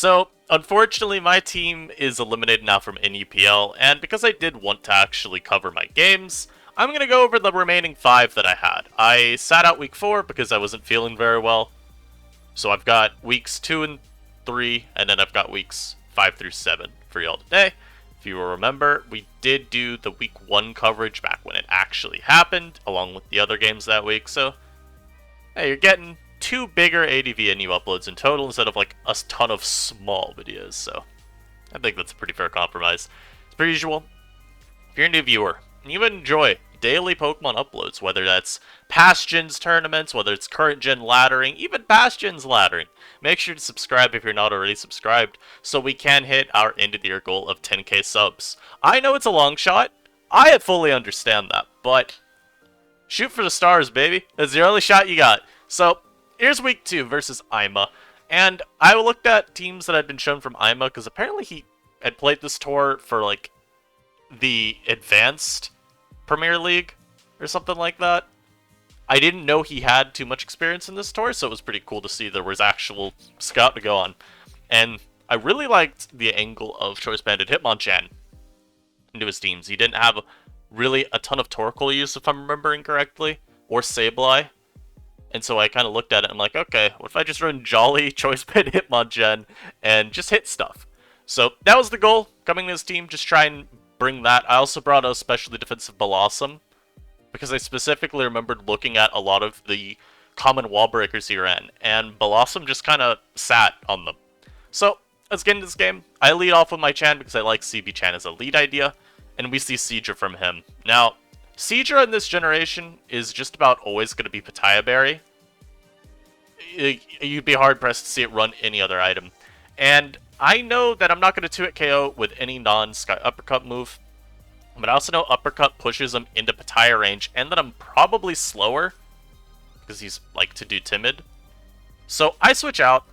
So, unfortunately, my team is eliminated now from NUPL, and because I did want to actually cover my games, I'm going to go over the remaining 5 that I had. I sat out week 4 because I wasn't feeling very well, so I've got weeks 2 and 3, and then I've got weeks 5 through 7 for y'all today. If you will remember, we did do the week 1 coverage back when it actually happened, along with the other games that week, so hey, you're getting 2 bigger ADV NU uploads in total instead of like a ton of small videos, so I think that's a pretty fair compromise. As per usual, if you're a new viewer and you enjoy daily Pokemon uploads, whether that's past gens tournaments, whether it's current gen laddering, even past gens laddering, make sure to subscribe if you're not already subscribed so we can hit our end of the year goal of 10k subs. I know it's a long shot, I fully understand that, but shoot for the stars, baby. That's the only shot you got. So, here's week 2 versus Ima. And I looked at teams that had been shown from Ima, because apparently he had played this tour for, like, the Advanced Premier League, or something like that. I didn't know he had too much experience in this tour, so it was pretty cool to see there was actual scout to go on. And I really liked the angle of Choice Banded Hitmonchan into his teams. He didn't have really a ton of Torkoal use, if I'm remembering correctly, or Sableye. And so I kind of looked at it and I'm like, okay, what if I just run Jolly, Choice Band, Hitmonchan, and just hit stuff? So that was the goal, coming to this team, just try and bring that. I also brought a specially defensive Blossom, because I specifically remembered looking at a lot of the common wall breakers he ran, and Blossom just kind of sat on them. So, let's get into this game. I lead off with my Chan because I like CB Chan as a lead idea, and we see Seadra from him. Now, Seadra in this generation is just about always going to be Pataya Berry. You'd be hard-pressed to see it run any other item. And I know that I'm not going to 2-hit KO with any non-Sky Uppercut move, but I also know Uppercut pushes him into Pataya range, and that I'm probably slower, because he's like to do Timid. So I switch out.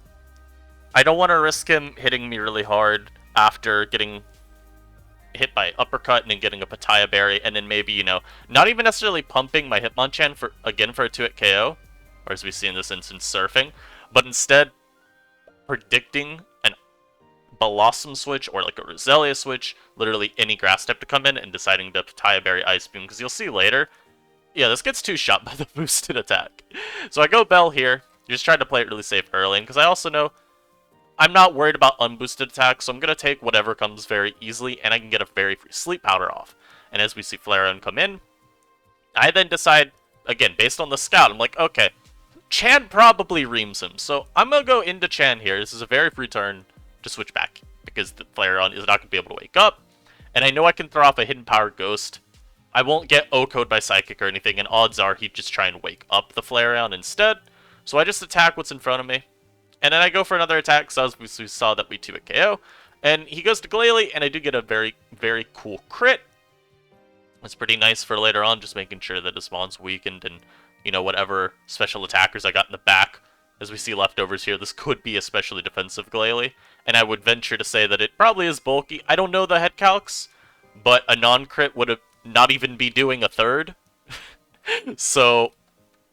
I don't want to risk him hitting me really hard after getting hit by Uppercut and then getting a Pataya Berry, and then maybe, you know, not even necessarily pumping my Hitmonchan for a 2-hit KO, or as we see in this instance, surfing, but instead predicting an Blossom switch or like a Roselia switch, literally any grass type to come in, and deciding to Pataya Berry Ice Beam, because you'll see later, yeah, this gets 2-shot by the boosted attack. So I go Bell here, just trying to play it really safe early, because I also know I'm not worried about unboosted attacks, so I'm going to take whatever comes very easily, and I can get a very free Sleep Powder off. And as we see Flareon come in, I then decide, again, based on the scout, I'm like, okay, Chan probably reams him, so I'm going to go into Chan here. This is a very free turn to switch back, because the Flareon is not going to be able to wake up, and I know I can throw off a Hidden Power Ghost. I won't get O-Code by Psychic or anything, and odds are he'd just try and wake up the Flareon instead, so I just attack what's in front of me. And then I go for another attack, so we saw that we 2-hit KO. And he goes to Glalie, and I do get a very, very cool crit. It's pretty nice for later on, just making sure that his spawn's weakened and, you know, whatever special attackers I got in the back. As we see leftovers here, this could be especially defensive Glalie. And I would venture to say that it probably is bulky. I don't know the head calcs, but a non-crit would have not even be doing a third. So,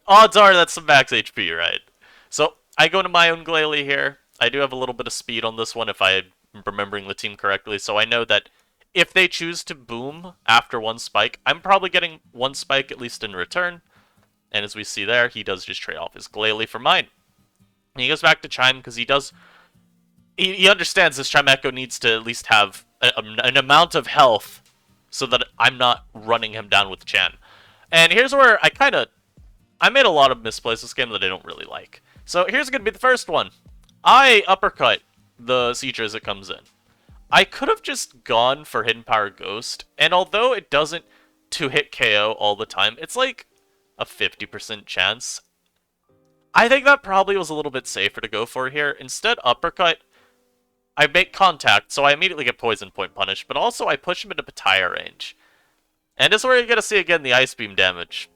odds are that's some max HP, right? So, I go to my own Glalie here. I do have a little bit of speed on this one if I'm remembering the team correctly, so I know that if they choose to boom after one spike, I'm probably getting one spike at least in return. And as we see there, he does just trade off his Glalie for mine. And he goes back to Chime because he understands this Chimecho needs to at least have an amount of health so that I'm not running him down with Chan. And here's where I made a lot of misplays this game that I don't really like. So here's going to be the first one. I uppercut the Seadra as it comes in. I could have just gone for Hidden Power Ghost, and although it doesn't 2-hit KO all the time, it's like a 50% chance. I think that probably was a little bit safer to go for here. Instead, uppercut, I make contact, so I immediately get Poison Point punished, but also I push him into Pataya range. And this is where you're going to see again the Ice Beam damage.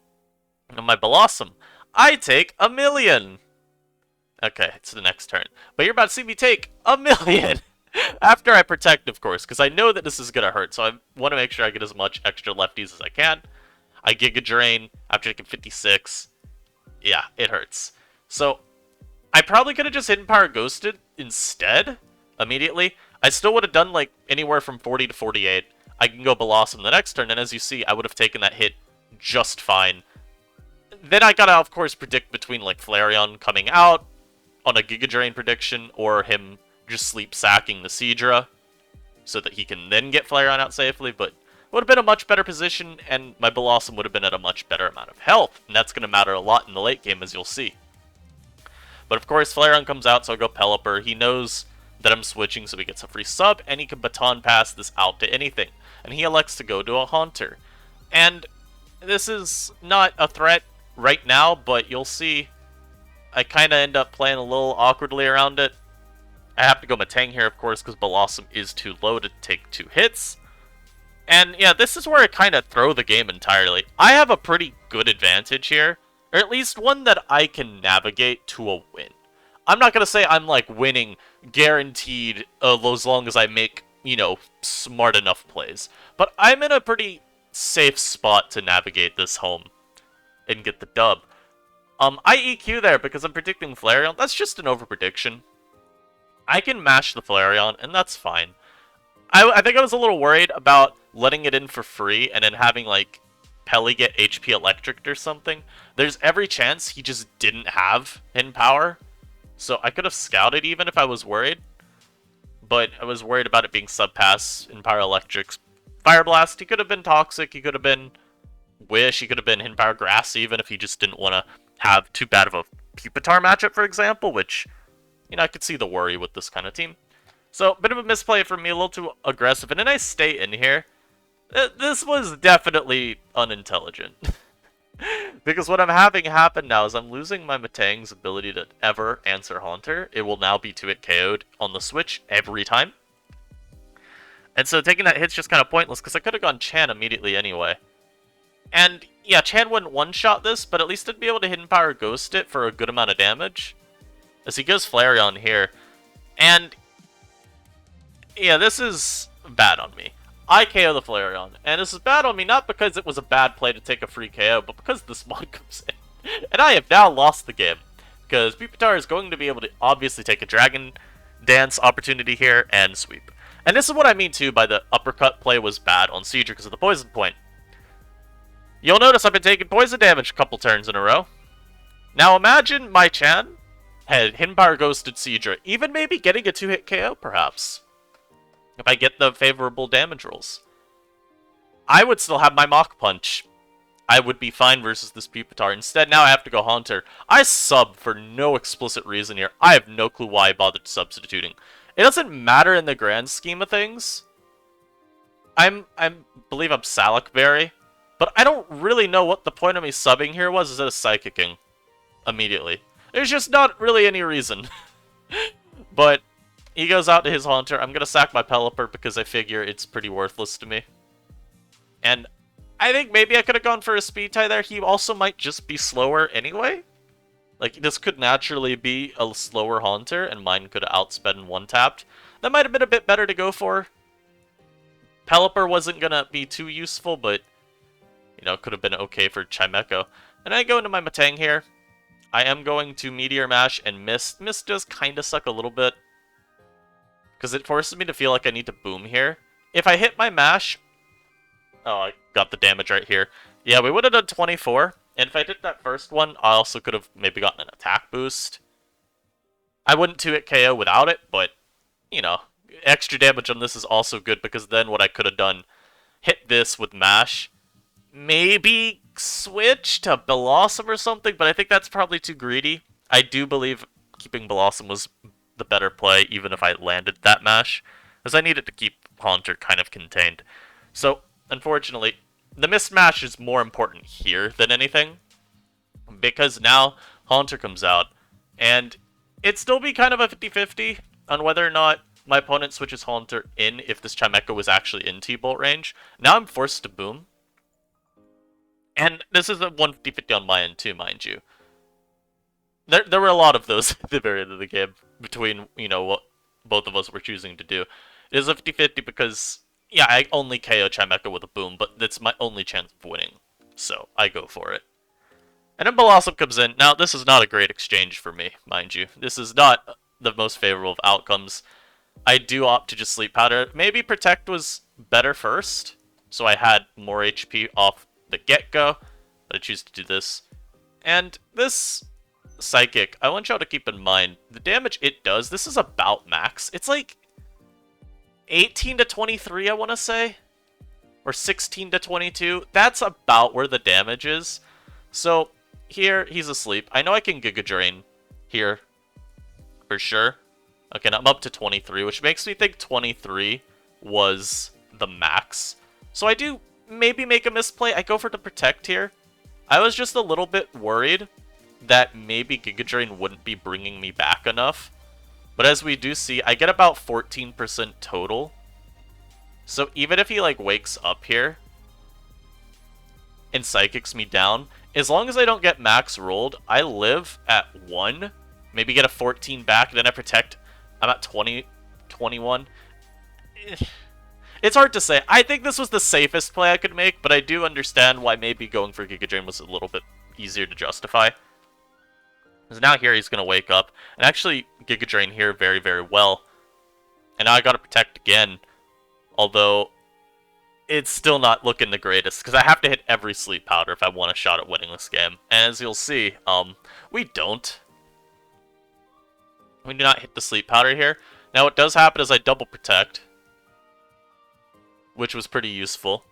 And my Blossom, I take 1,000,000! Okay, it's the next turn. But you're about to see me take 1,000,000! After I protect, of course, because I know that this is going to hurt, so I want to make sure I get as much extra lefties as I can. I Giga Drain after taking 56. Yeah, it hurts. So, I probably could have just Hidden Power Ghosted instead, immediately, I still would have done like anywhere from 40 to 48. I can go Blossom the next turn, and as you see, I would have taken that hit just fine. Then I gotta, of course, predict between like Flareon coming out on a Giga Drain prediction or him just sleep sacking the Seadra so that he can then get Flareon out safely, but it would have been a much better position, and my Blossom would have been at a much better amount of health, and that's going to matter a lot in the late game, as you'll see. But of course, Flareon comes out, so I go Pelipper. He knows that I'm switching, so he gets a free sub, and he can baton pass this out to anything. And he elects to go to a Haunter. And this is not a threat right now, but you'll see I kind of end up playing a little awkwardly around it. I have to go Matang here, of course, because Blossom is too low to take 2 hits. And yeah, this is where I kind of throw the game entirely. I have a pretty good advantage here, or at least one that I can navigate to a win. I'm not going to say I'm like winning guaranteed as long as I make, you know, smart enough plays. But I'm in a pretty safe spot to navigate this home and get the dub. I EQ there because I'm predicting Flareon. That's just an overprediction. I can mash the Flareon, and that's fine. I think I was a little worried about letting it in for free and then having, like, Pelly get HP electricked or something. There's every chance he just didn't have hidden power. So I could have scouted even if I was worried. But I was worried about it being sub-pass in Power Electrics. Fire Blast, he could have been Toxic, he could have been Wish, he could have been Hidden Power Grass even if he just didn't want to have too bad of a Pupitar matchup, for example, which, you know, I could see the worry with this kind of team. So, bit of a misplay for me, a little too aggressive, and a nice stay in here. This was definitely unintelligent. Because what I'm having happen now is I'm losing my Matang's ability to ever answer Haunter. It will now be 2-hit KO'd on the switch every time. And so taking that hit's just kind of pointless, because I could have gone Chan immediately anyway. And yeah, Chan wouldn't one-shot this, but at least I'd be able to Hidden Power Ghost it for a good amount of damage. As he goes Flareon here. And yeah, this is bad on me. I KO the Flareon, and this is bad on me not because it was a bad play to take a free KO, but because the Smog comes in. And I have now lost the game, because Pupitar is going to be able to obviously take a Dragon Dance opportunity here and sweep. And this is what I mean too by the uppercut play was bad on Seadra because of the poison point. You'll notice I've been taking poison damage a couple turns in a row. Now imagine my Chan had Hidden Power Ghosted Seadra, even maybe getting a 2-hit KO perhaps. If I get the favorable damage rolls. I would still have my Mach Punch. I would be fine versus this Pupitar. Instead, now I have to go Haunter. I sub for no explicit reason here. I have no clue why I bothered substituting. It doesn't matter in the grand scheme of things. I believe I'm Salakberry. But I don't really know what the point of me subbing here was instead of Psychicking immediately. There's just not really any reason. But he goes out to his Haunter. I'm going to sack my Pelipper because I figure it's pretty worthless to me. And I think maybe I could have gone for a speed tie there. He also might just be slower anyway. Like, this could naturally be a slower Haunter, and mine could have outsped and one-tapped. That might have been a bit better to go for. Pelipper wasn't going to be too useful, but, you know, could have been okay for Chimecho. And I go into my Matang here. I am going to Meteor Mash and Mist. Mist does kind of suck a little bit, because it forces me to feel like I need to boom here. If I hit my Mash... Oh, I got the damage right here. Yeah, we would have done 24. And if I did that first one, I also could have maybe gotten an attack boost. I wouldn't 2-hit KO without it, but, you know, extra damage on this is also good, because then what I could have done, hit this with Mash, maybe switch to Blossom or something, but I think that's probably too greedy. I do believe keeping Blossom was the better play, even if I landed that Mash, because I needed to keep Haunter kind of contained. So, unfortunately, the mismatch is more important here than anything, because now Haunter comes out, and it'd still be kind of a 50-50 on whether or not my opponent switches Haunter in if this Chimecho was actually in T-Bolt range. Now I'm forced to boom, and this is a 150-50 on my end too, mind you. There were a lot of those at the very end of the game between, you know, what both of us were choosing to do. It is a 50-50 because, yeah, I only KO Chimecho with a boom, but that's my only chance of winning. So, I go for it. And then Blossom comes in. Now, this is not a great exchange for me, mind you. This is not the most favorable of outcomes. I do opt to just Sleep Powder. Maybe Protect was better first, so I had more HP off the get-go, but I choose to do this. And this Psychic, I want y'all to keep in mind, the damage it does, this is about max. It's like 18 to 23, I want to say, or 16 to 22. That's about where the damage is. So here, he's asleep. I know I can Giga Drain here for sure. Okay, I'm up to 23, which makes me think 23 was the max. So I do maybe make a misplay. I go for the Protect here. I was just a little bit worried that maybe Giga Drain wouldn't be bringing me back enough. But as we do see, I get about 14% total. So even if he, like, wakes up here and Psychics me down, as long as I don't get max rolled, I live at 1. Maybe get a 14 back, then I Protect. I'm at 20, 21. It's hard to say. I think this was the safest play I could make, but I do understand why maybe going for Giga Drain was a little bit easier to justify. Because now here he's going to wake up, and actually Giga Drain here very, very well. And now I got to Protect again, although it's still not looking the greatest, because I have to hit every Sleep Powder if I want a shot at winning this game. And as you'll see, we don't. We do not hit the Sleep Powder here. Now what does happen is I double Protect, which was pretty useful.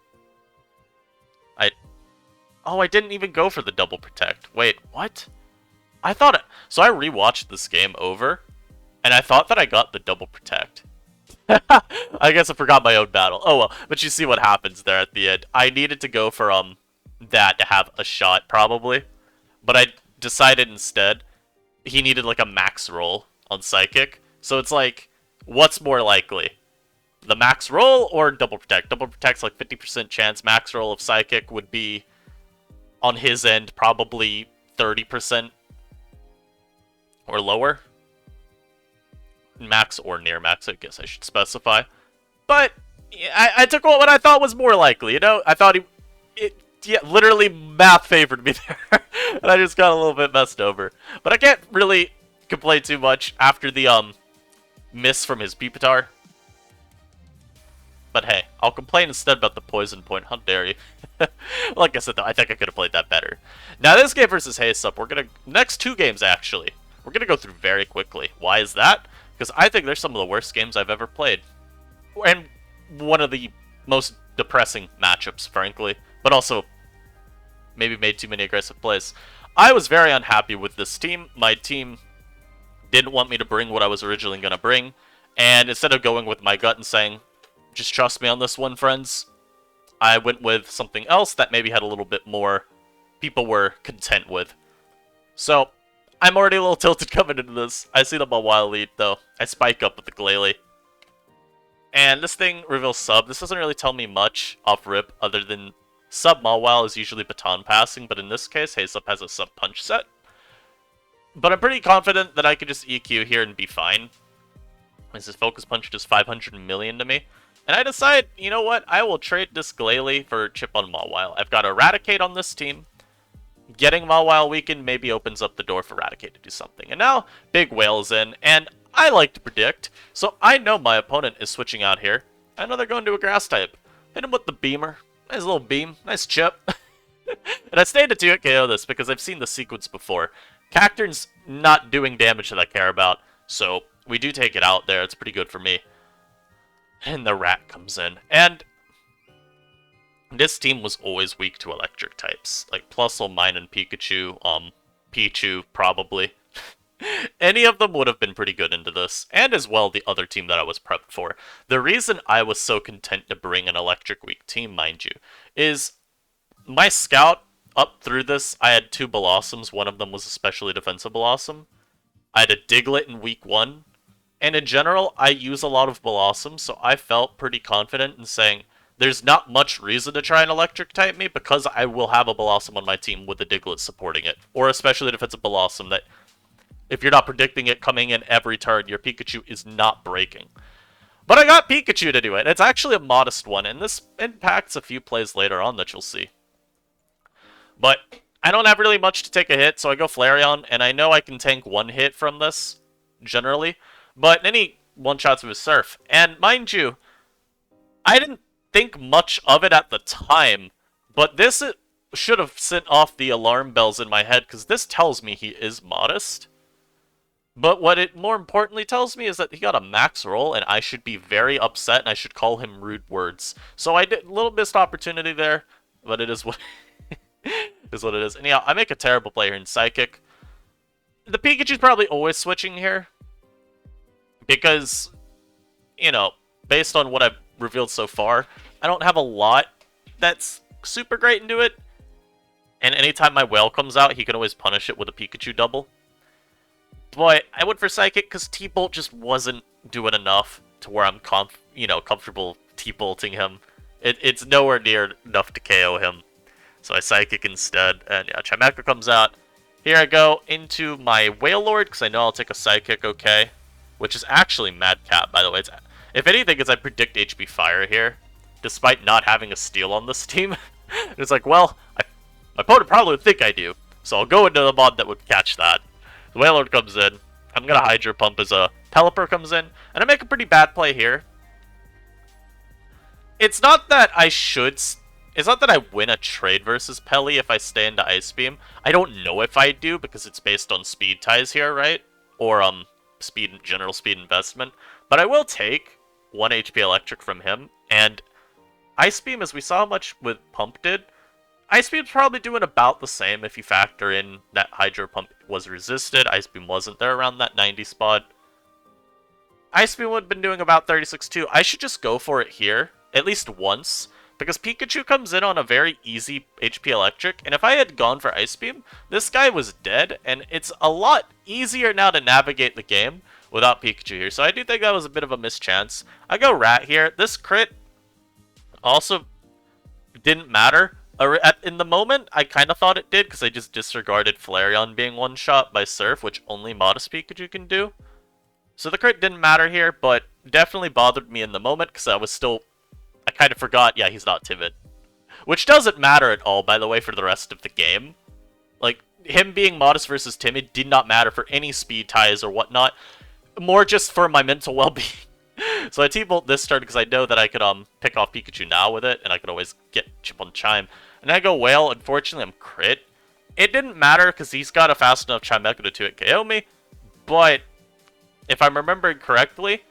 Oh, I didn't even go for the double Protect. Wait, what? I thought so I rewatched this game over, and I thought that I got the double Protect. I guess I forgot my own battle. Oh well, but you see what happens there at the end. I needed to go for that to have a shot probably, but I decided instead he needed like a max roll on Psychic. So it's like, what's more likely? The max roll or double Protect? Double Protect's like 50% chance. Max roll of Psychic would be, on his end, probably 30% or lower. Max or near max, I guess I should specify. But yeah, I took what I thought was more likely, you know? I thought yeah, literally math favored me there. And I just got a little bit messed over. But I can't really complain too much after the miss from his Pupitar. But hey, I'll complain instead about the poison point. How dare you? Like I said, though, I think I could have played that better. Now, this game versus Haysup, we're going to... Next 2 games, actually. We're going to go through very quickly. Why is that? Because I think they're some of the worst games I've ever played. And one of the most depressing matchups, frankly. But also, maybe made too many aggressive plays. I was very unhappy with this team. My team didn't want me to bring what I was originally going to bring. And instead of going with my gut and saying, just trust me on this one, friends, I went with something else that maybe had a little bit more people were content with. So, I'm already a little tilted coming into this. I see the Mawile lead, though. I spike up with the Glalie. And this thing reveals sub. This doesn't really tell me much off rip, other than sub Mawile is usually baton passing, but in this case, Haysup has a sub punch set. But I'm pretty confident that I could just EQ here and be fine. This is Focus Punch just 500 million to me. And I decide, you know what, I will trade this Glalie for Chip on Mawile. I've got Eradicate on this team. Getting Mawile weakened maybe opens up the door for Eradicate to do something. And now, Big Whale is in, and I like to predict, so I know my opponent is switching out here. I know they're going to a Grass type. Hit him with the Beamer. Nice little beam. Nice chip. And I stayed to 2 KO this because I've seen the sequence before. Cacturn's not doing damage that I care about, so we do take it out there. It's pretty good for me. And the Rat comes in. And this team was always weak to electric types. Like Plusle, mine, and Pikachu. Pichu, probably. Any of them would have been pretty good into this. And as well, the other team that I was prepped for. The reason I was so content to bring an electric weak team, mind you, is my scout up through this, I had 2 Blossoms. One of them was a specially defensive Blossom. I had a Diglett in week 1. And in general, I use a lot of Blossoms, so I felt pretty confident in saying there's not much reason to try and electric type me because I will have a Blossom on my team with a Diglett supporting it. Or especially if it's a Blossom that, if you're not predicting it coming in every turn, your Pikachu is not breaking. But I got Pikachu to do it. It's actually a modest one, and this impacts a few plays later on that you'll see. But I don't have really much to take a hit, so I go Flareon, and I know I can tank 1 hit from this, generally. But in any one-shots with Surf. And mind you, I didn't think much of it at the time, but this should have sent off the alarm bells in my head, because this tells me he is modest. But what it more importantly tells me is that he got a max roll, and I should be very upset, and I should call him rude words. So I did a little missed opportunity there, but it is what is what it is. And yeah, I make a terrible play here in Psychic. The Pikachu's probably always switching here, because, you know, based on what I've revealed so far, I don't have a lot that's super great into it. And anytime my Whale comes out, he can always punish it with a Pikachu double. But I went for Psychic because T-Bolt just wasn't doing enough to where I'm comfortable T-Bolting him. It's nowhere near enough to KO him. So I Psychic instead, and yeah, Chimecha comes out. Here I go into my Wailord, because I know I'll take a Psychic, okay. Which is actually Madcap, by the way. If anything, is I predict HP Fire here, despite not having a Steel on this team. It's like, well, my opponent probably would think I do, so I'll go into the mod that would catch that. The Wailord comes in. I'm going to Hydro Pump as a Pelipper comes in, and I make a pretty bad play here. It's not that I should... It's not that I win a trade versus Pelly if I stay into Ice Beam. I don't know if I do, because it's based on speed ties here, right? Or, general speed investment. But I will take 1 HP Electric from him, and Ice Beam, as we saw how much with Pump did, Ice Beam's probably doing about the same if you factor in that Hydro Pump was resisted. Ice Beam wasn't there around that 90 spot. Ice Beam would have been doing about 36 too. I should just go for it here, at least once, because Pikachu comes in on a very easy HP Electric, and if I had gone for Ice Beam, this guy was dead, and it's a lot easier now to navigate the game without Pikachu here. So I do think that was a bit of a mischance. I go Rat here. This crit also didn't matter. In the moment, I kind of thought it did, because I just disregarded Flareon being one-shot by Surf, which only Modest Pikachu can do. So the crit didn't matter here, but definitely bothered me in the moment, because I kind of forgot, yeah, he's not timid. Which doesn't matter at all, by the way, for the rest of the game. Like, him being modest versus timid did not matter for any speed ties or whatnot. More just for my mental well-being. So I T-Bolt this turn because I know that I could pick off Pikachu now with it, and I could always get Chip on Chime. And I go Whale. Unfortunately, I'm crit. It didn't matter because he's got a fast enough Chimecha to 2-hit KO me, but if I'm remembering correctly,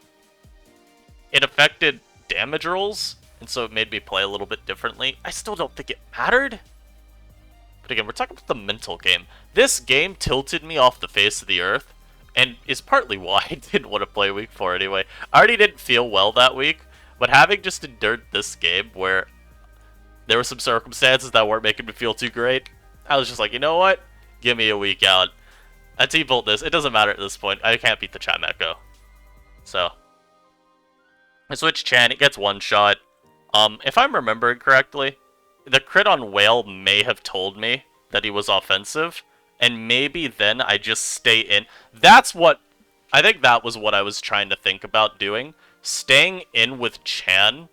it affected damage rolls, and so it made me play a little bit differently. I still don't think it mattered. But again, we're talking about the mental game. This game tilted me off the face of the earth, and is partly why I didn't want to play week 4 anyway. I already didn't feel well that week, but having just endured this game where there were some circumstances that weren't making me feel too great, I was just like, you know what? Give me a week out. I T-Bolt this. It doesn't matter at this point. I can't beat the Chimecha. So I switch Chan. It gets one shot. If I'm remembering correctly, the crit on Whale may have told me that he was offensive, and maybe then I just stay in. I think that was what I was trying to think about doing. Staying in with Chan,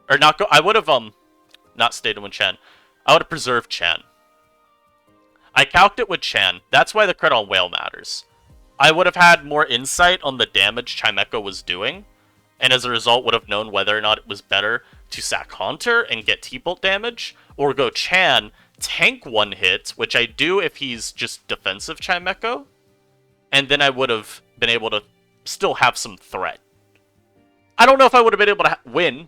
or not go. I would have not stayed in with Chan. I would have preserved Chan. I calced it with Chan. That's why the crit on Whale matters. I would have had more insight on the damage Chimecha was doing, and as a result would have known whether or not it was better to sack Haunter and get T-Bolt damage, or go Chan, tank one hit, which I do if he's just defensive Chimecha, and then I would have been able to still have some threat. I don't know if I would have been able to win.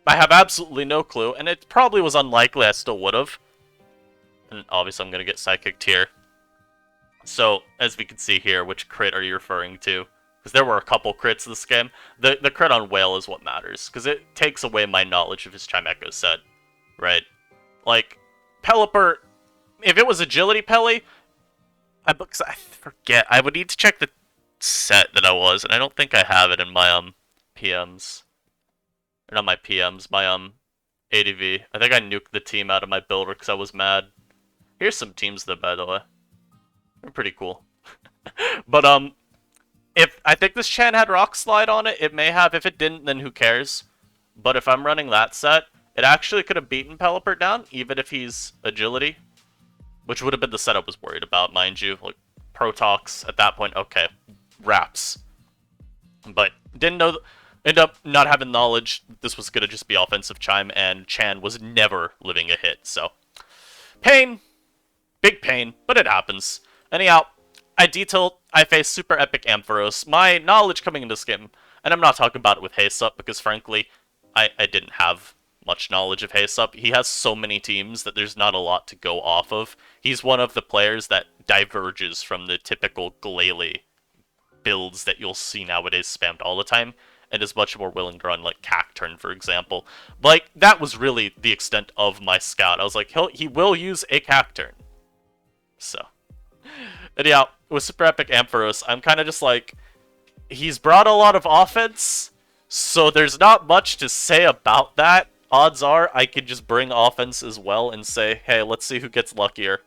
I have absolutely no clue, and it probably was unlikely I still would have. And obviously I'm going to get Psychic here. So, as we can see here, which crit are you referring to? Because there were a couple crits this game. The crit on Whale is what matters, because it takes away my knowledge of his Chimecha set, right? Like, Pelipper, if it was Agility Pelly, I forget. I would need to check the set that I was, and I don't think I have it in my PMs. Or not my PMs, my ADV. I think I nuked the team out of my builder because I was mad. Here's some teams though, by the way. They're pretty cool. But if I think this Chan had Rock Slide on it, it may have. If it didn't, then who cares? But if I'm running that set, it actually could have beaten Pelipper down, even if he's Agility. Which would have been the set I was worried about, mind you. Like, Protox at that point, okay. Wraps. But didn't know, end up not having knowledge this was going to just be offensive chime, and Chan was never living a hit, so. Pain. Big pain, but it happens. Anyhow, I faced Super Epic Ampharos. My knowledge coming into this game, and I'm not talking about it with Haste-Up, because frankly, I didn't have much knowledge of Haste-Up. He has so many teams that there's not a lot to go off of. He's one of the players that diverges from the typical Glalie builds that you'll see nowadays spammed all the time, and is much more willing to run like Cacturn, for example. Like, that was really the extent of my scout. I was like, he will use a Cacturn. So, anyhow, with Super Epic Ampharos, I'm kind of just like, he's brought a lot of offense, so there's not much to say about that. Odds are I could just bring offense as well and say, hey, let's see who gets luckier.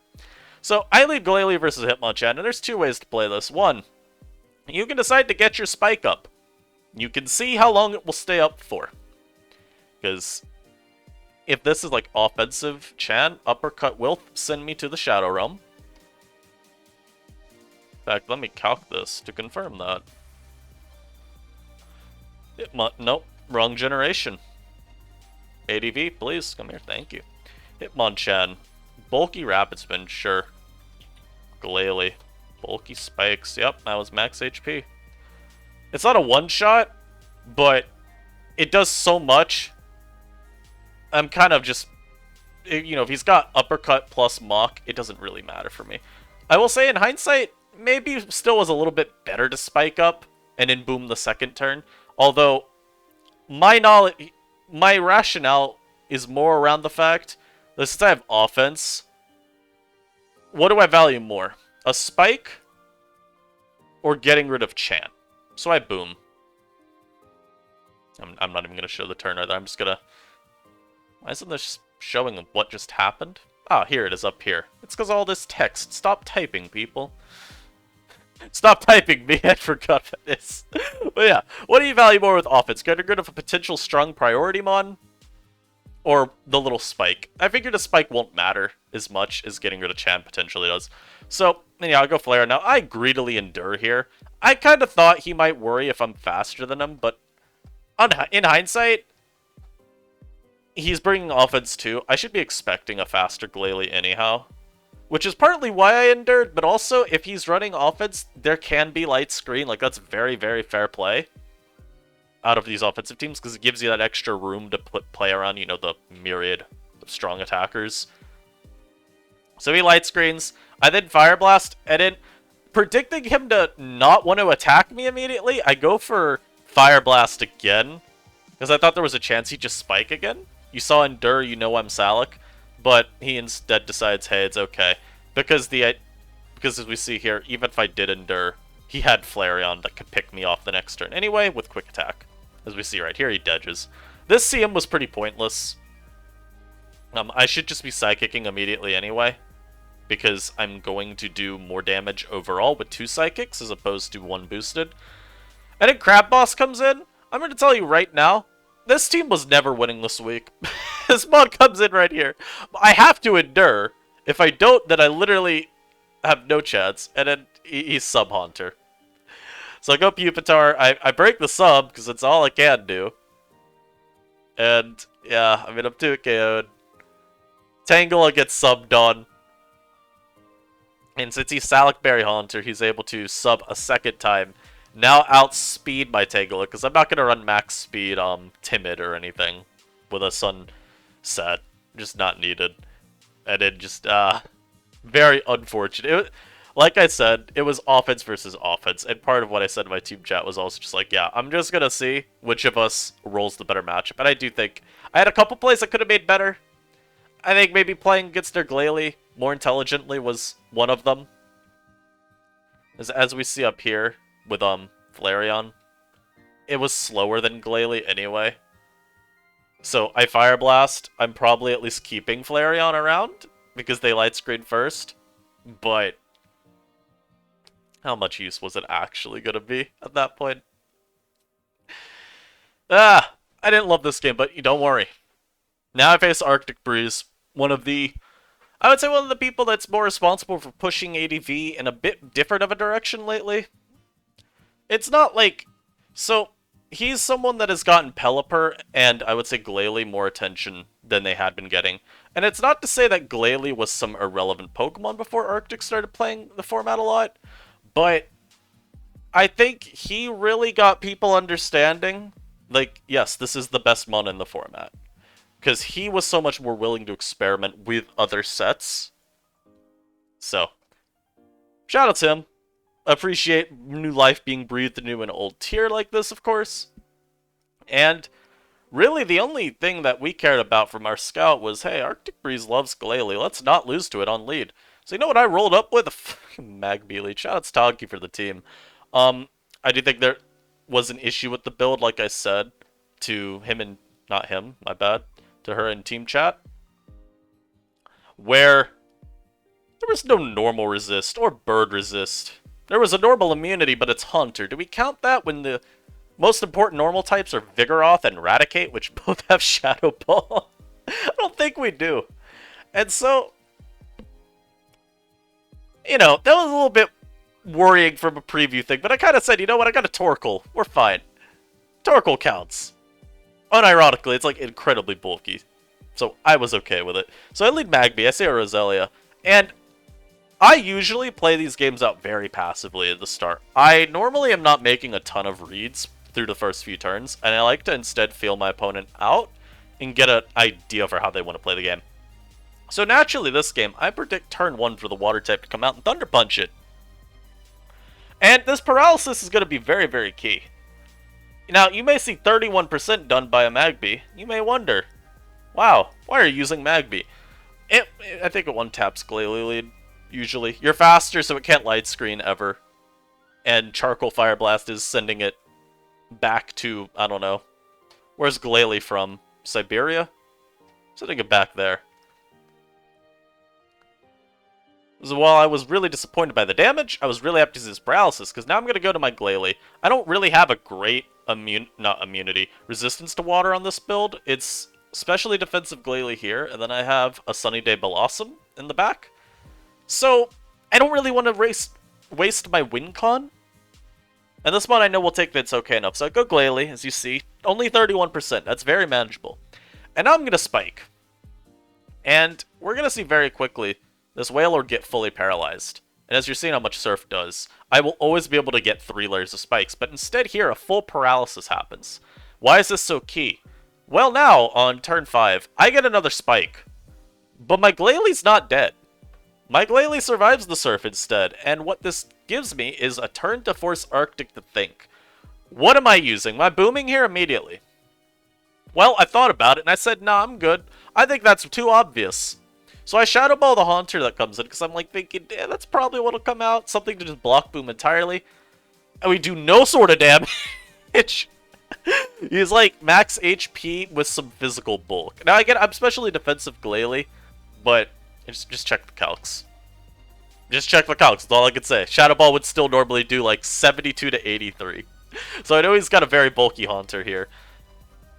So, I leave Glalie versus Hitmonchan, and there's two ways to play this. One, you can decide to get your spike up. You can see how long it will stay up for. Because if this is like offensive Chan, uppercut will send me to the Shadow Realm. In fact, let me calc this to confirm that. Nope, wrong generation. ADV, please, come here, thank you. Hitmonchan. Bulky Rapid Spin, sure. Glalie. Bulky Spikes, yep, that was max HP. It's not a one-shot, but it does so much. I'm kind of just, you know, if he's got uppercut plus Mach, it doesn't really matter for me. I will say, in hindsight, maybe still was a little bit better to spike up and then boom the second turn. Although, my rationale is more around the fact that since I have offense, what do I value more? A spike or getting rid of Chan? So I boom. I'm not even going to show the turn either. I'm just going to... Why isn't this showing what just happened? Ah, here it is up here. It's because all this text. Stop typing, people. Stop typing me, I forgot about this. But yeah, what do you value more with offense? Getting rid of a potential strong priority mon? Or the little spike? I figured a spike won't matter as much as getting rid of Chan potentially does. So, yeah, I'll go Flare. Now, I greedily endure here. I kind of thought he might worry if I'm faster than him, but in hindsight, he's bringing offense too. I should be expecting a faster Glalie anyhow. Which is partly why I endured, but also, if he's running offense, there can be light screen. Like, that's very, very fair play out of these offensive teams, because it gives you that extra room to play around, you know, the myriad of strong attackers. So he light screens. I then Fire Blast, and then predicting him to not want to attack me immediately, I go for Fire Blast again, because I thought there was a chance he'd just spike again. You saw Endure, you know I'm Salic, but he instead decides, hey, it's okay. Because as we see here, even if I did Endure, he had Flareon that could pick me off the next turn anyway with Quick Attack. As we see right here, he dodges. This CM was pretty pointless. I should just be Psychicking immediately anyway, because I'm going to do more damage overall with 2 Psychics as opposed to 1 boosted. And then Crab Boss comes in. I'm going to tell you right now, this team was never winning this week. This mod comes in right here. I have to endure. If I don't, then I literally have no chance. And then he's Sub-Haunter. So I go Pupitar. I break the sub, because it's all I can do. And, yeah, I mean, I'm 2 KO'd. Tangela gets subbed on. And since he's Salic Berry Haunter, he's able to sub a second time. Now outspeed my Tangela, because I'm not going to run max speed Timid or anything with a Sunset. Just not needed. And it just, very unfortunate. Like I said, it was offense versus offense, and part of what I said in my team chat was also just like, yeah, I'm just going to see which of us rolls the better matchup. And I do think I had a couple plays I could have made better. I think maybe playing against their Glalie more intelligently was one of them. As we see up here with Flareon, it was slower than Glalie anyway. So I Fire Blast. I'm probably at least keeping Flareon around because they light screen first. But how much use was it actually going to be at that point? I didn't love this game, but don't worry. Now I face Arctic Breeze, I would say one of the people that's more responsible for pushing ADV in a bit different of a direction lately. It's not like So, he's someone that has gotten Pelipper and I would say Glalie more attention than they had been getting. And it's not to say that Glalie was some irrelevant Pokemon before Arctic started playing the format a lot, but I think he really got people understanding, like, yes, this is the best mon in the format. Because he was so much more willing to experiment with other sets. So, shout out to him. Appreciate new life being breathed into an old tier like this, of course. And really, the only thing that we cared about from our scout was, hey, Arctic Breeze loves Glalie. Let's not lose to it on lead. So you know what I rolled up with? A fucking Magby lead. Shout out to Toggy for the team. I do think there was an issue with the build, like I said, to him and... Not him, my bad. To her in team chat. Where there was no normal resist or bird resist. There was a normal immunity, but it's Hunter. Do we count that when the most important normal types are Vigoroth and Raticate, which both have Shadow Ball? I don't think we do. And so, you know, that was a little bit worrying from a preview thing, but I kind of said, you know what, I got a Torkoal. We're fine. Torkoal counts. Unironically, it's like incredibly bulky. So I was okay with it. So I lead Magby, I say Roselia, and I usually play these games out very passively at the start. I normally am not making a ton of reads through the first few turns, and I like to instead feel my opponent out and get an idea for how they want to play the game. So naturally this game, I predict turn 1 for the water type to come out and Thunder Punch it. And this paralysis is going to be very, very key. Now, you may see 31% done by a Magby. You may wonder, wow, why are you using Magby? I think it one-taps Glalie lead, usually. You're faster, so it can't light screen ever. And Charcoal Fire Blast is sending it back to, I don't know. Where's Glalie from? Siberia? Sending it back there. So while I was really disappointed by the damage, I was really happy to see this paralysis, because now I'm going to go to my Glalie. I don't really have a great resistance to water on this build. It's especially defensive Glalie here, and then I have a Sunny Day Blossom in the back. So, I don't really want to waste my win con. And this one I know will take that's okay enough. So I go Glalie, as you see. Only 31%. That's very manageable. And now I'm going to Spike. And we're going to see very quickly this Wailord get fully paralyzed. And as you're seeing how much Surf does, I will always be able to get 3 layers of spikes. But instead here, a full paralysis happens. Why is this so key? Well, now, on turn 5, I get another spike. But my Glalie's not dead. My Glalie survives the Surf instead, and what this gives me is a turn to force Arctic to think. What am I using? Am I booming here immediately? Well, I thought about it, and I said, nah, I'm good. I think that's too obvious. So I Shadow Ball the Haunter that comes in, because I'm like thinking, that's probably what'll come out. Something to just block boom entirely. And we do no sort of damage. He's like max HP with some physical bulk. Now again, I'm especially defensive Glalie, but just check the calcs. Just check the calcs, that's all I can say. Shadow Ball would still normally do like 72 to 83. So I know he's got a very bulky Haunter here.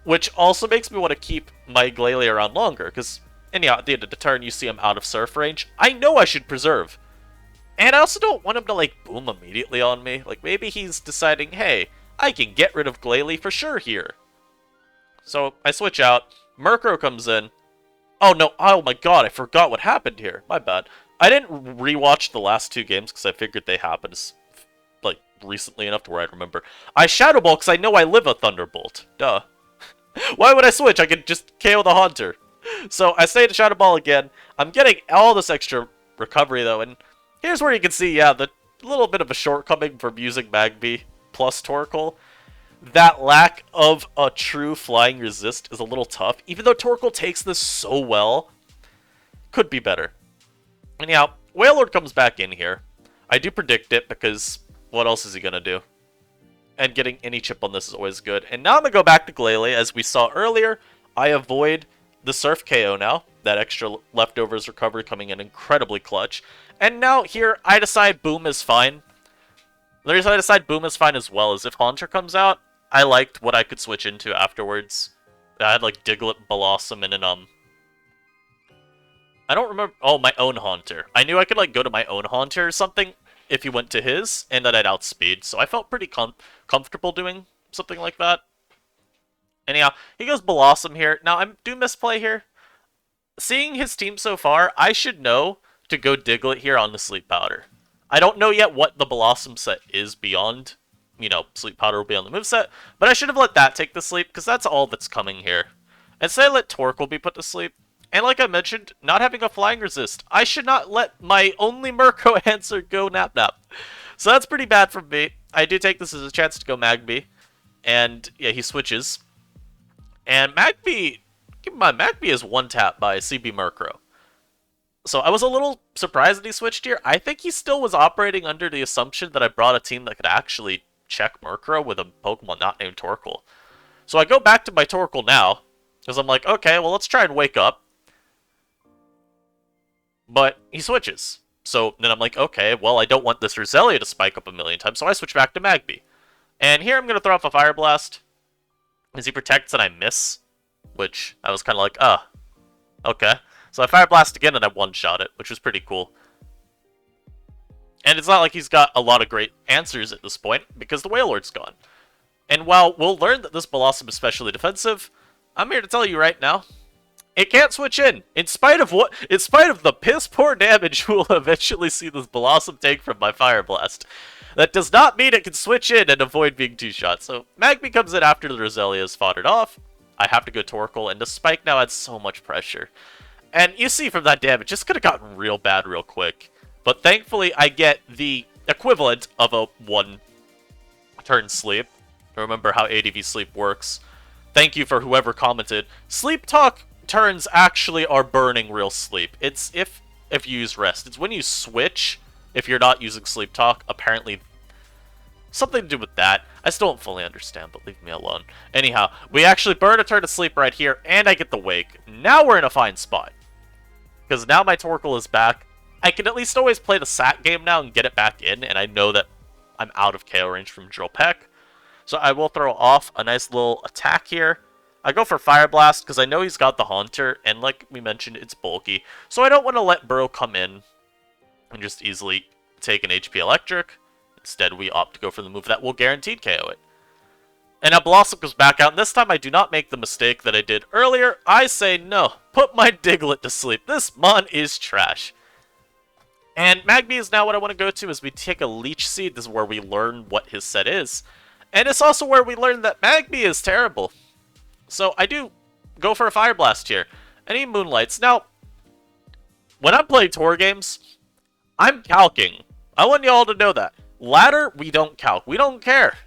Which also makes me want to keep my Glalie around longer, because anyhow, at the end of the turn, you see him out of Surf range. I know I should preserve. And I also don't want him to like boom immediately on me. Like maybe he's deciding, hey, I can get rid of Glalie for sure here. So I switch out. Murkrow comes in. Oh no, oh my god, I forgot what happened here. My bad. I didn't rewatch the last 2 games because I figured they happened like recently enough to where I remember. I Shadow Ball because I know I live a Thunderbolt. Duh. Why would I switch? I could just KO the Haunter. So I stay to Shadow Ball again. I'm getting all this extra recovery though, and here's where you can see, yeah, the little bit of a shortcoming from using Magby plus Torkoal. That lack of a true flying resist is a little tough, even though Torkoal takes this so well. Could be better. Anyhow, Wailord comes back in here. I do predict it, because what else is he gonna do? And getting any chip on this is always good. And now I'm gonna go back to Glalie. As we saw earlier, I avoid the Surf KO now. That extra leftovers recovery coming in incredibly clutch. And now here, I decide Boom is fine. The reason I decide Boom is fine as well is if Haunter comes out, I liked what I could switch into afterwards. I had like Diglett, Blossom, and an I don't remember. Oh, my own Haunter. I knew I could like go to my own Haunter or something if he went to his, and that I'd outspeed. So I felt pretty comfortable doing something like that. Anyhow, he goes Blossom here. Now, I do misplay here. Seeing his team so far, I should know to go Diglett here on the Sleep Powder. I don't know yet what the Blossom set is beyond, you know, Sleep Powder will be on the moveset, but I should have let that take the sleep, because that's all that's coming here. Instead, I let Torkoal be put to sleep. And like I mentioned, not having a flying resist, I should not let my only Murkrow answer go Nap Nap. So that's pretty bad from me. I do take this as a chance to go Magby. And yeah, he switches. And Magby, keep in mind, Magby is one tap by CB Murkrow. So I was a little surprised that he switched here. I think he still was operating under the assumption that I brought a team that could actually check Murkrow with a Pokemon not named Torkoal. So I go back to my Torkoal now, because I'm like, okay, well, let's try and wake up. But he switches. So then I'm like, okay, well, I don't want this Roselia to spike up a million times, so I switch back to Magby. And here I'm going to throw off a Fire Blast, as he protects and I miss, which I was kind of like, okay. So I Fire Blast again and I one-shot it, which was pretty cool. And it's not like he's got a lot of great answers at this point, because the Wailord's gone. And while we'll learn that this Blossom is especially defensive, I'm here to tell you right now, it can't switch in spite of the piss poor damage we'll eventually see this Blossom take from my Fire Blast. That does not mean it can switch in and avoid being two-shot. So Magby comes in after the Roselia is foddered off. I have to go Torkoal, and the Spike now adds so much pressure. And you see from that damage, this could have gotten real bad real quick. But thankfully, I get the equivalent of a one-turn sleep. Remember how ADV sleep works. Thank you for whoever commented. Sleep talk turns actually are burning real sleep. It's if you use rest. It's when you switch, if you're not using sleep talk, apparently something to do with that. I still don't fully understand, but leave me alone. Anyhow, we actually burn a turn of sleep right here, and I get the wake. Now we're in a fine spot. Because now my Torkoal is back. I can at least always play the Sat game now and get it back in, and I know that I'm out of KO range from Drill Peck. So I will throw off a nice little attack here. I go for Fire Blast because I know he's got the Haunter, and like we mentioned, it's bulky. So I don't want to let Burrow come in and just easily take an HP Electric. Instead, we opt to go for the move that will guaranteed KO it. And now Blossom goes back out, and this time I do not make the mistake that I did earlier. I say no, put my Diglett to sleep. This Mon is trash. And Magby is now what I want to go to as we take a Leech Seed. This is where we learn what his set is. And it's also where we learn that Magby is terrible. So I do go for a Fire Blast here. And he Moonlights. Now, when I'm playing tour games, I'm calking. I want you all to know that. Ladder, we don't calc. We don't care.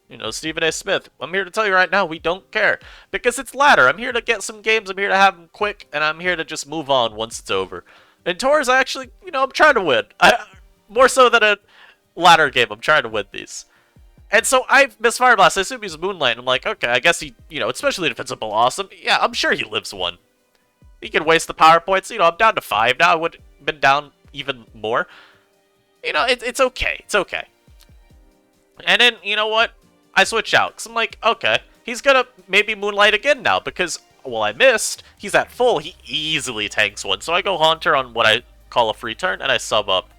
You know, Stephen A. Smith, I'm here to tell you right now, we don't care. Because it's ladder. I'm here to get some games. I'm here to have them quick. And I'm here to just move on once it's over. In tours, I actually, you know, I'm trying to win. More so than a ladder game, I'm trying to win these. And so I miss Fire Blast. I assume he's Moonlight. I'm like, okay, I guess he, you know, especially defensive Blossom. Yeah, I'm sure he lives one. He can waste the power points. You know, I'm down to 5 now. I would have been down even more. You know, it's okay. It's okay. And then, you know what? I switch out. Because I'm like, okay, he's going to maybe Moonlight again now. Because, well, I missed. He's at full. He easily tanks one. So I go Haunter on what I call a free turn. And I sub up.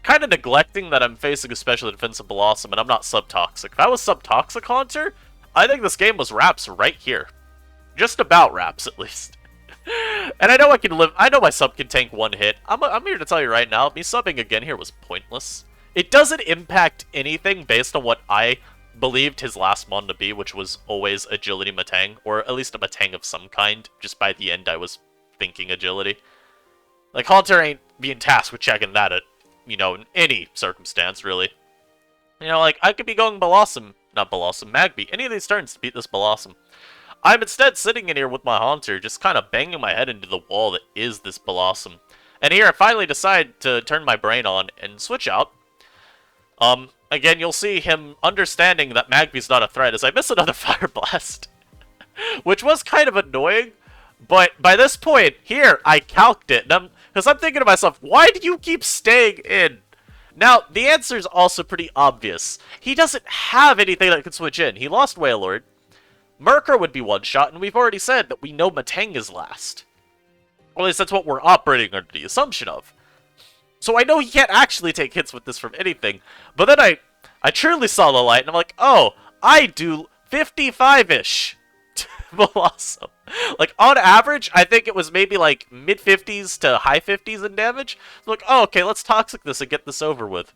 Kind of neglecting that I'm facing a special defensive Blossom and I'm not sub-toxic. If I was sub-toxic Haunter, I think this game was wraps right here. Just about wraps, at least. And I know I can live. I know my sub can tank one hit. I'm here to tell you right now, me subbing again here was pointless. It doesn't impact anything based on what I believed his last mon to be, which was always Agility Matang, or at least a Matang of some kind. Just by the end, I was thinking Agility. Like, Haunter ain't being tasked with checking that at, you know, in any circumstance, really. You know, like, I could be going Blossom, not Blossom, Magby, any of these turns to beat this Blossom. I'm instead sitting in here with my Haunter, just kind of banging my head into the wall that is this Blossom. And here I finally decide to turn my brain on and switch out. Again, you'll see him understanding that Magby's not a threat as I miss another Fire Blast. Which was kind of annoying, but by this point, here, I calced it. Because I'm thinking to myself, why do you keep staying in? Now, the answer is also pretty obvious. He doesn't have anything that can switch in. He lost Wailord. Murkrow would be one-shot, and we've already said that we know Matang is last. Or at least that's what we're operating under the assumption of. So I know he can't actually take hits with this from anything. But then I truly saw the light, and I'm like, oh, I do 55-ish Blossom. Like, on average, I think it was maybe like mid-50s to high 50s in damage. So like, oh, okay, let's Toxic this and get this over with.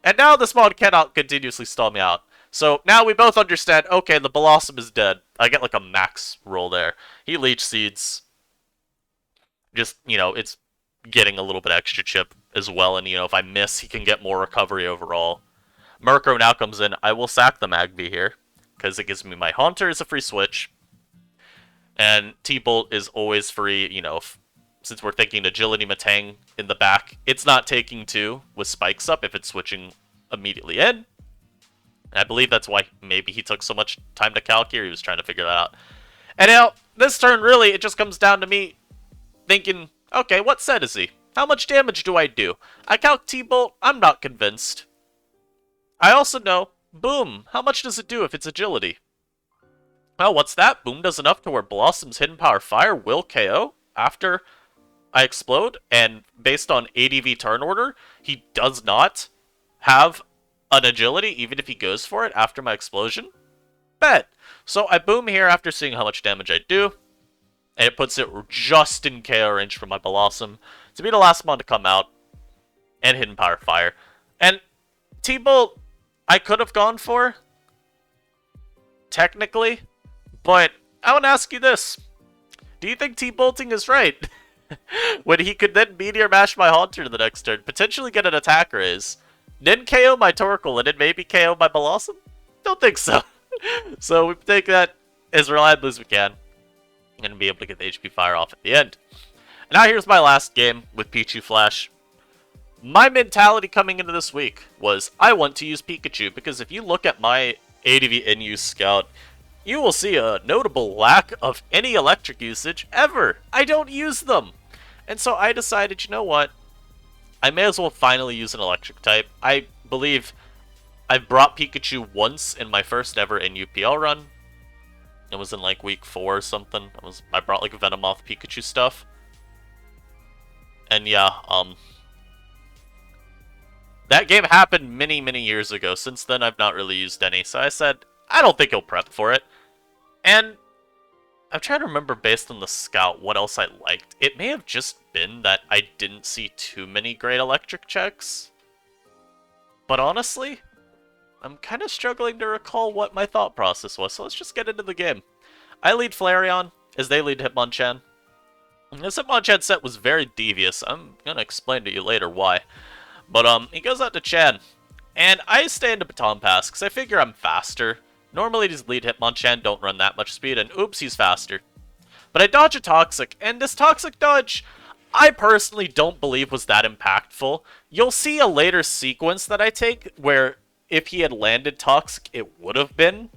And now this mod cannot continuously stall me out. So now we both understand, okay, the Blossom is dead. I get like a max roll there. He Leech Seeds. Just, it's getting a little bit extra chip as well. And, if I miss, he can get more recovery overall. Murkrow now comes in. I will sack the Magby here, because it gives me my Haunter as a free switch. And T-Bolt is always free, since we're thinking Agility Matang in the back. It's not taking 2 with Spikes up if it's switching immediately in. And I believe that's why maybe he took so much time to calc here. He was trying to figure that out. And now, this turn, really, it just comes down to me thinking, okay, what set is he? How much damage do I do? I calc T-Bolt, I'm not convinced. I also know, Boom, how much does it do if it's Agility? Oh, what's that? Boom does enough to where Blossom's Hidden Power Fire will KO after I explode, and based on ADV turn order, he does not have an Agility, even if he goes for it after my explosion. Bet. So I Boom here after seeing how much damage I do, and it puts it just in KO range for my Blossom to be the last one to come out, and Hidden Power Fire. And T-Bolt, I could have gone for, technically, but I want to ask you this. Do you think T-Bolting is right? When he could then Meteor Mash my Haunter the next turn, potentially get an attack raise, then KO my Torkoal, and then maybe KO my Blossom? Don't think so. So we take that as reliably as we can, and be able to get the HP Fire off at the end. And now here's my last game with Pichu Flash. My mentality coming into this week was, I want to use Pikachu, because if you look at my ADV NU Scout, you will see a notable lack of any electric usage ever. I don't use them. And so I decided, you know what? I may as well finally use an electric type. I believe I've brought Pikachu once in my first ever NUPL run. It was in like week 4 or something. I brought like Venomoth Pikachu stuff. And yeah, that game happened many, many years ago. Since then, I've not really used any. So I said, I don't think he'll prep for it. And I'm trying to remember based on the Scout what else I liked. It may have just been that I didn't see too many great electric checks. But honestly, I'm kind of struggling to recall what my thought process was. So let's just get into the game. I lead Flareon as they lead Hitmonchan. This Hitmonchan set was very devious. I'm going to explain to you later why. But he goes out to Chan. And I stay into Baton Pass because I figure I'm faster. Normally these lead Hitmonchan don't run that much speed, and oops, he's faster. But I dodge a Toxic, and this Toxic dodge, I personally don't believe was that impactful. You'll see a later sequence that I take where if he had landed Toxic, it would have been.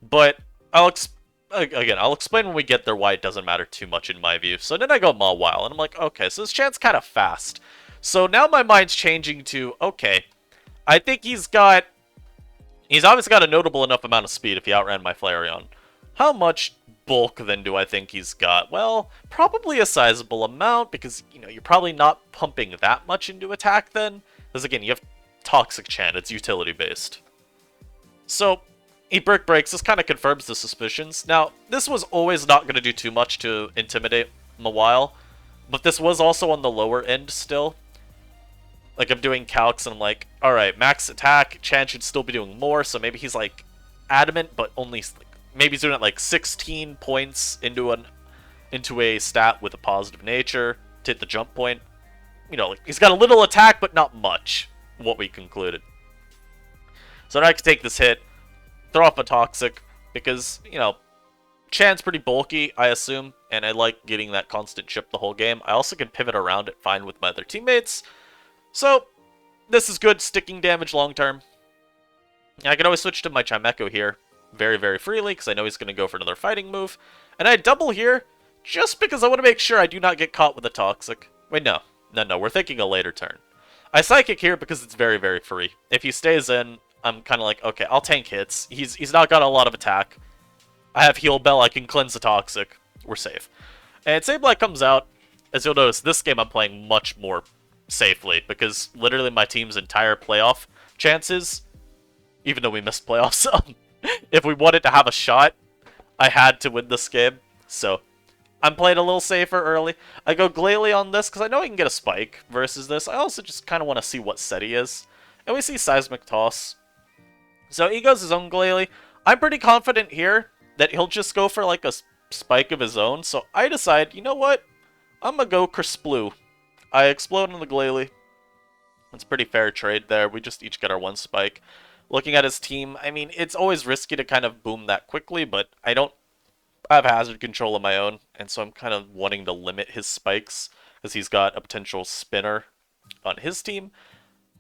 But I'll explain when we get there why it doesn't matter too much in my view. So then I go Mawile, and I'm like, okay, so this Chan's kind of fast. So now my mind's changing to, okay, I think he's obviously got a notable enough amount of speed if he outran my Flareon. How much bulk then do I think he's got? Well, probably a sizable amount because, you're probably not pumping that much into attack then. Because again, you have Toxic Chan, it's utility based. So, he Brick Breaks, this kind of confirms the suspicions. Now, this was always not going to do too much to intimidate Mawile, but this was also on the lower end still. Like, I'm doing calcs, and I'm like, alright, max attack, Chan should still be doing more, so maybe he's, like, adamant, but only, maybe he's doing it, like, 16 points into a stat with a positive nature to hit the jump point. Like, he's got a little attack, but not much, what we concluded. So now I can take this hit, throw off a Toxic, because, Chan's pretty bulky, I assume, and I like getting that constant chip the whole game. I also can pivot around it fine with my other teammates. So, this is good sticking damage long term. I can always switch to my Chimecho here very, very freely because I know he's going to go for another fighting move. And I double here just because I want to make sure I do not get caught with a Toxic. Wait, no, we're thinking a later turn. I Psychic here because it's very, very free. If he stays in, I'm kind of like, okay, I'll tank hits. He's not got a lot of attack. I have Heal Bell, I can cleanse the Toxic. We're safe. And Sableye comes out. As you'll notice, this game I'm playing much more safely because literally my team's entire playoff chances even though we missed playoffs. If we wanted to have a shot, I had to win this game. So I'm playing a little safer early. I go Glalie on this because I know I can get a spike versus this. I also just kind of want to see what set he is. And we see Seismic Toss. So he goes his own Glalie. I'm pretty confident here that he'll just go for like a spike of his own. So I decide, you know what? I'm going to go Crisplu. I explode on the Glalie. It's a pretty fair trade there. We just each get our one spike. Looking at his team, I mean, it's always risky to kind of boom that quickly, but I don't have hazard control of my own, and so I'm kind of wanting to limit his spikes, because he's got a potential spinner on his team.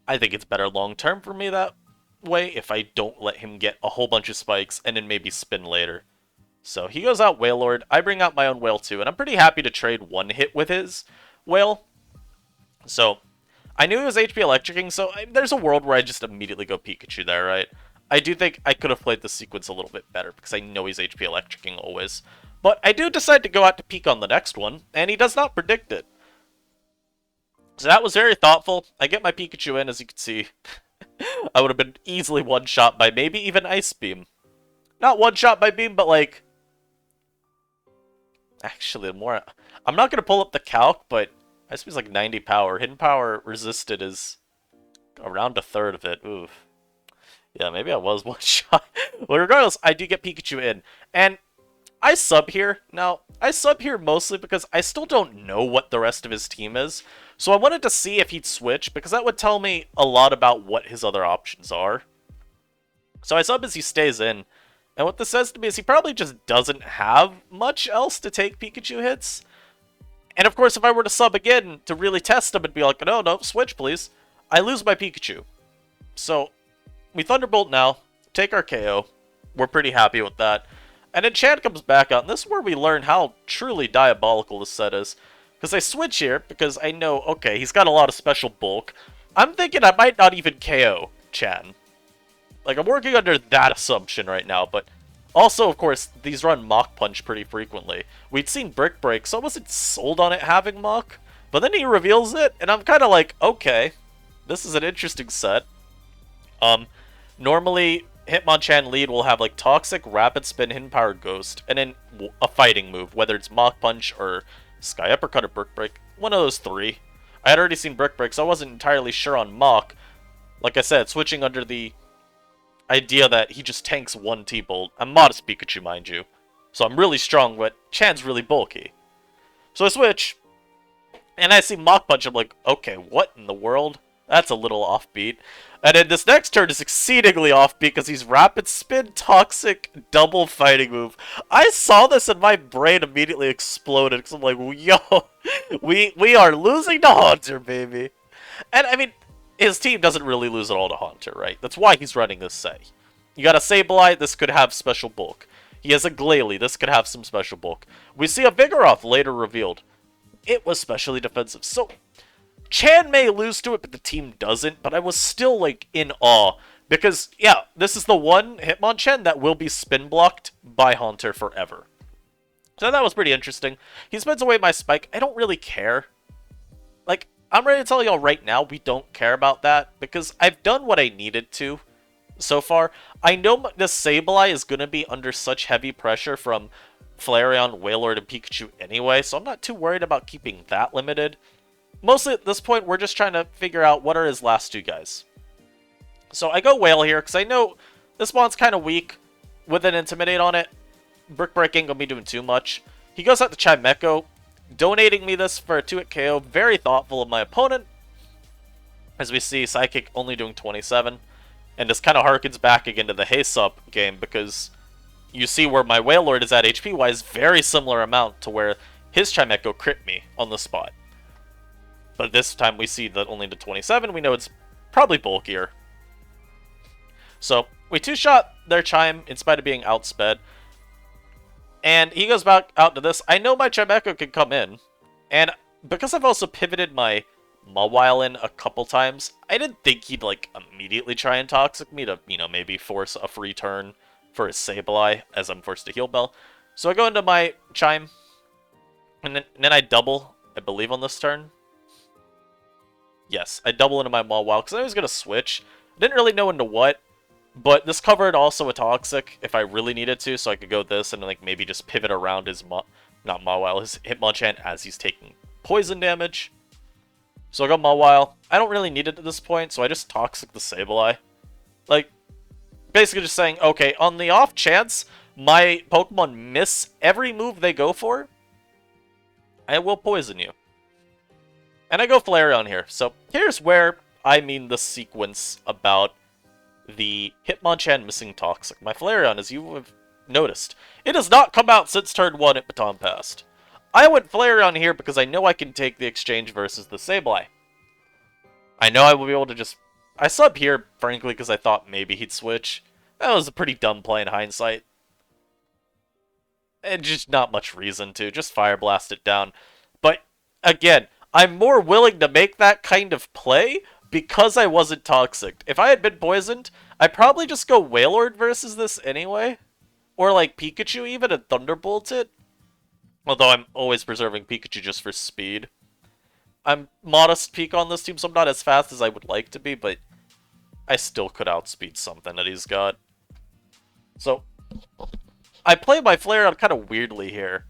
I think it's better long-term for me that way, if I don't let him get a whole bunch of spikes, and then maybe spin later. So he goes out Whalelord, I bring out my own Whale too, and I'm pretty happy to trade one hit with his Whale. So I knew he was HP Electricking, so there's a world where I just immediately go Pikachu there, right? I do think I could have played the sequence a little bit better, because I know he's HP Electricking always. But I do decide to go out to Peek on the next one, and he does not predict it. So that was very thoughtful. I get my Pikachu in, as you can see. I would have been easily one-shot by maybe even Ice Beam. Not one-shot by Beam, but like... Actually, more... I'm not going to pull up the calc, but Ice Beam's like 90 power. Hidden power resisted is around a third of it. Oof. Yeah, maybe I was one shot. Well, regardless, I do get Pikachu in. And I sub here. Now, I sub here mostly because I still don't know what the rest of his team is. So I wanted to see if he'd switch, because that would tell me a lot about what his other options are. So I sub as he stays in. And what this says to me is he probably just doesn't have much else to take Pikachu hits. And of course, if I were to sub again to really test him and be like, no, switch please, I lose my Pikachu. So we Thunderbolt now, take our KO. We're pretty happy with that. And then Chan comes back out, and this is where we learn how truly diabolical this set is. Because I switch here, because I know, okay, he's got a lot of special bulk. I'm thinking I might not even KO Chan. Like, I'm working under that assumption right now, but also, of course, these run Mach Punch pretty frequently. We'd seen Brick Break, so I wasn't sold on it having Mach, but then he reveals it, and I'm kind of like, okay, this is an interesting set. Normally, Hitmonchan lead will have like Toxic, Rapid Spin, Hidden Power, Ghost, and then a fighting move, whether it's Mach Punch or Sky Uppercut or Brick Break. One of those three. I had already seen Brick Break, so I wasn't entirely sure on Mach. Like I said, switching under the idea that he just tanks one T-Bolt. I'm modest Pikachu, mind you. So I'm really strong, but Chan's really bulky. So I switch, and I see Mach Punch. I'm like, okay, what in the world? That's a little offbeat. And then this next turn is exceedingly offbeat because he's Rapid Spin, Toxic, double fighting move. I saw this and my brain immediately exploded because I'm like, yo, we are losing to Haunter, baby. And I mean, his team doesn't really lose at all to Haunter, right? That's why he's running this set. You got a Sableye, this could have special bulk. He has a Glalie, this could have some special bulk. We see a Vigoroth later revealed. It was specially defensive. So Chan may lose to it, but the team doesn't. But I was still, like, in awe. Because, yeah, this is the one Hitmonchan that will be spin blocked by Haunter forever. So that was pretty interesting. He spins away my spike. I don't really care. Like, I'm ready to tell y'all right now, we don't care about that. Because I've done what I needed to so far. I know the Sableye is going to be under such heavy pressure from Flareon, Wailord, and Pikachu anyway. So I'm not too worried about keeping that limited. Mostly at this point, we're just trying to figure out what are his last two guys. So I go Whale here, because I know this spawn's kind of weak with an Intimidate on it. Brick Break ain't going to be doing too much. He goes out to Chimecho, donating me this for a 2-hit KO. Very thoughtful of my opponent. As we see, Psychic only doing 27. And this kind of harkens back again to the Haste-Up game, because you see where my Wailord is at HP-wise, very similar amount to where his Chimecho crit me on the spot. But this time we see that only to 27. We know it's probably bulkier. So we two-shot their Chime in spite of being outsped. And he goes back out to this. I know my Chimecho can come in. And because I've also pivoted my Mawile in a couple times, I didn't think he'd like immediately try and Toxic me to, you know, maybe force a free turn for his Sableye as I'm forced to Heal Bell. So I go into my Chime. And then I double, I believe, on this turn. Yes, I double into my Mawile because I was going to switch. I didn't really know into what. But this covered also a Toxic if I really needed to, so I could go this and like maybe just pivot around his not Mawile, his Hitmonchan as he's taking poison damage. So I got Mawile. I don't really need it at this point, so I just Toxic the Sableye. Like, basically just saying, okay, on the off chance my Pokemon miss every move they go for, I will poison you. And I go Flareon here. So here's where I mean the sequence about the Hitmonchan missing Toxic. My Flareon, as you have noticed, it has not come out since turn 1 at Baton Passed. I went Flareon here because I know I can take the exchange versus the Sableye. I know I will be able to just... I sub here, frankly, because I thought maybe he'd switch. That was a pretty dumb play in hindsight. And just not much reason to. Just Fire Blast it down. But, again, I'm more willing to make that kind of play because I wasn't Toxic. If I had been poisoned, I'd probably just go Wailord versus this anyway. Or, like, Pikachu even, and Thunderbolt it. Although I'm always preserving Pikachu just for speed. I'm modest peak on this team, so I'm not as fast as I would like to be, but I still could outspeed something that he's got. So, I play my Flareon kind of weirdly here.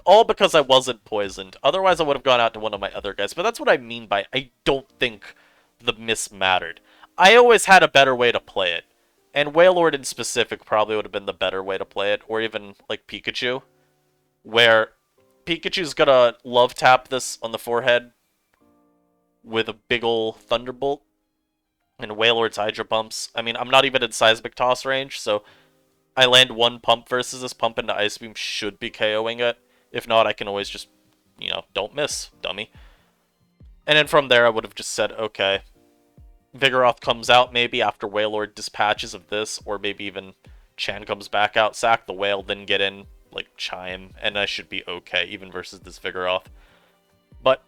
All because I wasn't poisoned. Otherwise, I would have gone out to one of my other guys. But that's what I mean by I don't think the miss mattered. I always had a better way to play it. And Wailord in specific probably would have been the better way to play it. Or even, like, Pikachu. Where Pikachu's gonna love tap this on the forehead with a big ol' Thunderbolt. And Wailord's Hydro Pumps. I mean, I'm not even in Seismic Toss range, so I land one pump versus this pump into Ice Beam should be KOing it. If not, I can always just, you know, don't miss, dummy. And then from there, I would have just said, okay, Vigoroth comes out maybe after Wailord dispatches of this, or maybe even Chan comes back out, sack the Whale, then get in, like, Chime, and I should be okay, even versus this Vigoroth. But,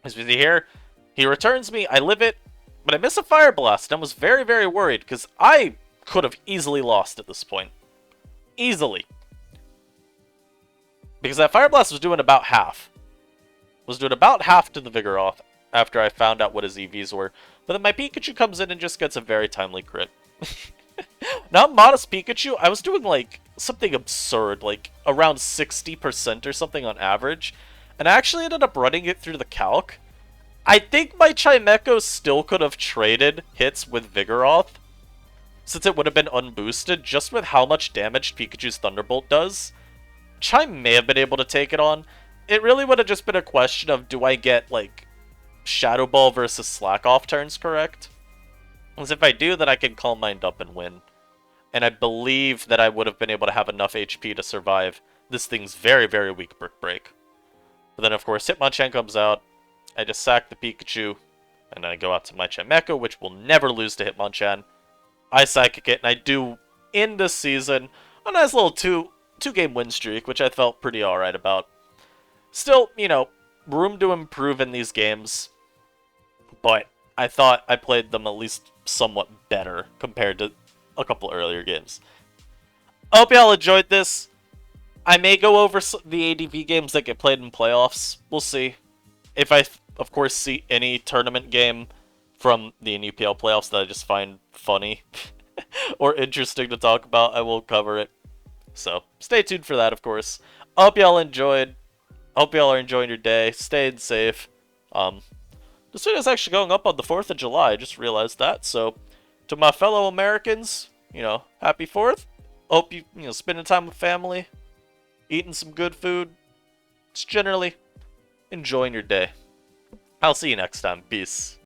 as we see here, he returns me, I live it, but I miss a Fire Blast, and I was very, very worried, because I could have easily lost at this point. Easily. Because that Fire Blast was doing about half. Was doing about half to the Vigoroth after I found out what his EVs were. But then my Pikachu comes in and just gets a very timely crit. Not modest Pikachu, I was doing like something absurd, like around 60% or something on average. And I actually ended up running it through the calc. I think my Chimecho still could have traded hits with Vigoroth, since it would have been unboosted, just with how much damage Pikachu's Thunderbolt does. Chime may have been able to take it on. It really would have just been a question of, do I get, like, Shadow Ball versus Slack Off turns correct? Because if I do, then I can Calm Mind up and win. And I believe that I would have been able to have enough HP to survive this thing's very, very weak Brick Break. But then, of course, Hitmonchan comes out. I just sack the Pikachu, and then I go out to my Chimecho, which will never lose to Hitmonchan. I Psychic it, and I do, in this season, a nice little two-game win streak, which I felt pretty alright about. Still, you know, room to improve in these games, but I thought I played them at least somewhat better compared to a couple earlier games. I hope y'all enjoyed this. I may go over the ADV games that get played in playoffs. We'll see. If I, of course, see any tournament game from the NUPL playoffs that I just find funny or interesting to talk about, I will cover it. So, stay tuned for that, of course. I hope y'all enjoyed. I hope y'all are enjoying your day. Staying safe. This video is actually going up on the 4th of July. I just realized that. So, to my fellow Americans, you know, happy 4th. Hope you know, spending time with family, eating some good food. Just generally enjoying your day. I'll see you next time. Peace.